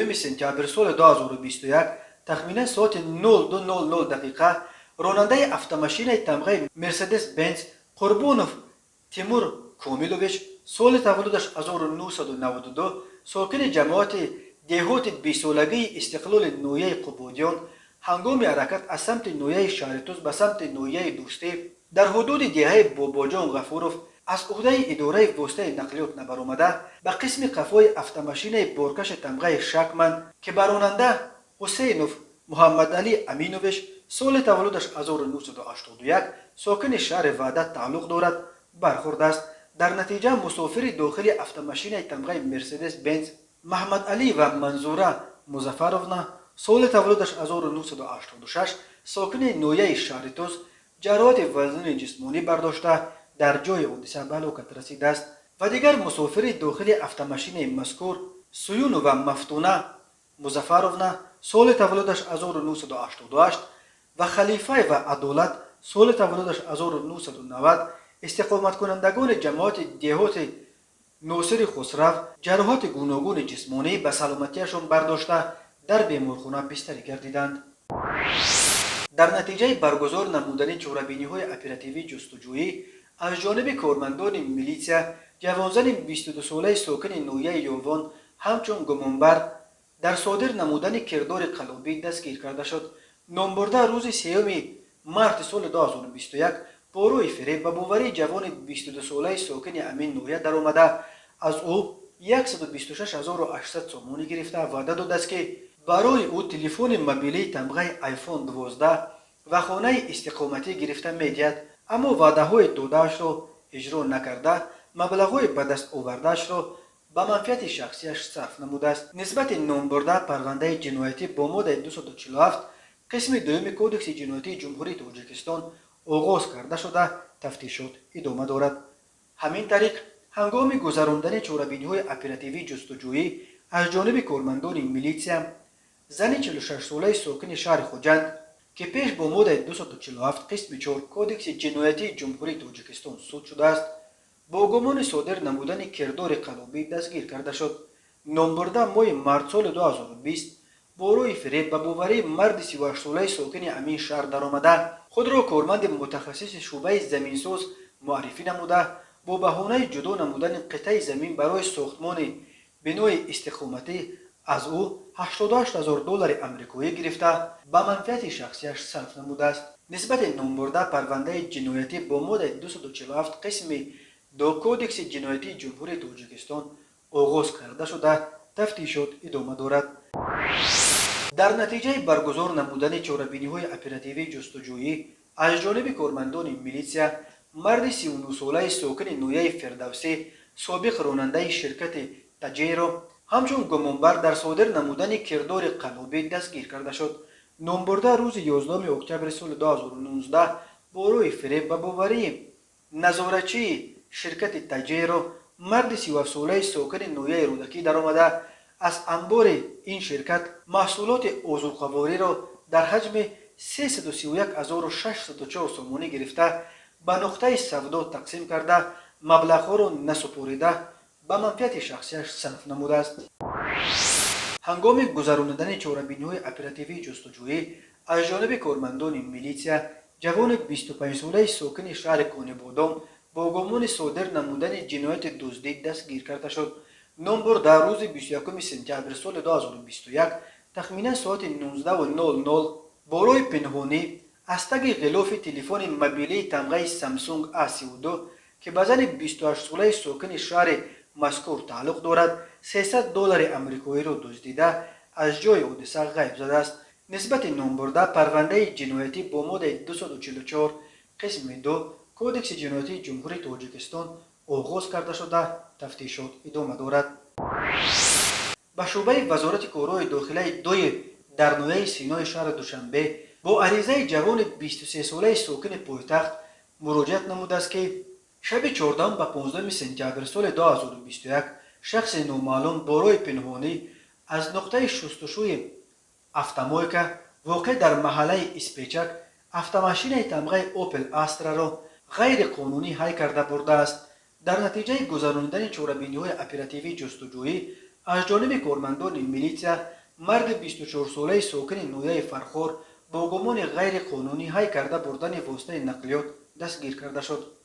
22 سپتامبر سال 2021 تخمیناً ساعت 02:00 دقیقه راننده автомашинаи тамғаи مرسدس بنز قربونов تیمور کومیلوویچ سال تولدش 1992 ساکن جماعت دهات 20 سالگی استقلال نویه قبادیان هنگام حرکت از سمت نویه شهرتوز به سمت نویه دوستی در حدود دهه باباجان غفوروف از عهده اداره واسطه نقلیات نبرآمده به قسم قفای автомашинаи بارکش تمغه شکمن که براننده حسینوف محمد علی امینوویچ سال تولدش 1981 ساکن شهر وحدت تعلق دارد برخورد است. در نتیجه مسافر داخل автомашинаи تمغه مرسدس بنز محمد علی و منظوره مظفرونا سال تولدش 1986 ساکن نویه شهرتوز جراحت وزن جسمانی برداشته در جای حادثه به هلاکت رسیده است و دیگر مسافر داخل автомашинаи مذکور سیون و مفتونه مظفرونا سال تولدش 1988 و خلیفه و عدالت سال تولدش 1990 استقامت کنندگان جماعت دهات ناصر خسرو جراحات گوناگون جسمانی به سلامتیشان برداشته در بیمارخانه بستری گردیدند. در نتیجه برگزار نمودن چاره‌بینی‌های اپراتیوی جستجویی از جانب کارمندان میلیسیا جوانزن 22 ساله ساکن نویه یاوان همچون گمانبر در صادر نمودن کردار قلابی دستگیر کرده شد. نامبرده روز 3 مارس سال 2021 با روی فریب به باوری جوان 22 ساله ساکن امین نویه در آمده از او 126,800 سومانی گرفته وعده داده است که برای او تلفن موبیلی تمغه آیفون 12 و خانه استقامتی گرفته می‌دهد، اما وعده‌های داده‌اش را اجرا نکرده مبلغ‌های به دست آورده‌اش را به منفعت شخصیش صرف نموده است. نسبت نامبرده پرونده جنایتی با ماده 247 قسم دوم کودکس جنایتی جمهوری تاجیکستان آغاز کرده شده تفتیشات ادامه دارد. همین طریق هنگام گذراندن چاره‌بینی‌های اپراتیوی جستجویی از جانب کارمندان میلیسیا زن 46 ساله ساکن شهر خوجند که پیش با ماده 247 قسم 4 کودکس جنایتی جمهوری تاجیکستان صادر شده است با گمان صادر نمودن کردار قلابی دستگیر کرده شد. نامبرده ماه مارس سال 2020 با روی فریب به باوری مرد 38 ساله ساکن امین شهر درآمده خود را کارمند متخصص شعبه زمینساز معرفی نموده با بهانه جدا نمودن قطعه زمین برای ساختمان بنای استقامتی از او $88,000 آمریکایی گرفته به منفعت شخصیش صرف نموده است. نسبت نامبرده پرونده جنایتی با ماده 247 قسم 2 کودکس جنایتی جمهوری تاجیکستان آغاز کرده شده تفتیشات ادامه دارد. در نتیجه برگزار نمودن چاره‌بینی‌های اپراتیوی جستجویی از جانب کارمندان میلیسیا مرد 39 ساله ساکن نویه فردوسی سابق راننده شرکت تجیرو همچون گمانبر در صادر نمودن کردار قلابی دستگیر کرده شد. نامبرده روز 11 اکتبر سال 2019 با روی فریب به باوری نظارتچی شرکت تجیرو مرد 37 ساله ساکن نویه رودکی در آمده از انبار این شرکت محصولات آذوقه‌واری را در حجم 331,604 سومانی گرفته به نقطه سودا تقسیم کرده مبلغ‌ها را نسپاریده به منفعت شخصیش صرف نموده است. هنگام گذراندن چاره‌بینی‌های اپراتیوی جستجویی از جانب کارمندان میلیسیا جوان 25 ساله ساکن شهر کانه‌بادام با گمان صادر نمودن جنایت دزدی دستگیر کرده شد. نامبرده روز 21 سپتامبر سال 2021 تخمیناً ساعت 19:00 با روی پنهانی از تگ غلاف تلفن موبیلی تمغه سامسونگ A32 که به زن 28 ساله ساکن شهر مذکور تعلق دارد $300 آمریکایی را دزدیده از جای حادثه غیب زده است. نسبت نامبرده پرونده جنایتی با ماده 244 قسم 2 کودکس جنایتی جمهوری تاجیکستان آغاز کرده شده تفتیشات ادامه دارد. به شعبه وزارت کارهای داخلی دوی در نویه سینای شهر دوشنبه با عریضه جوان 23 ساله ساکن پایتخت مراجعت نموده است که شب 14 به 15 سپتامبر سال 2021 شخص نامعلوم با روی پنهانی از نقطه شستشوی автомойка واقع در محله اسپیچک автомашинаи تمغه اوپل استرا را غیر قانونی هی کرده برده است. در نتیجه گذراندن چاره‌بینی‌های اپراتیوی جستجویی از جانب کارمندان میلیسیا مرد 24 ساله ساکن نویه فرخار با گمان غیر قانونی های کرده بردن واسطه نقلیات دستگیر کرده شد.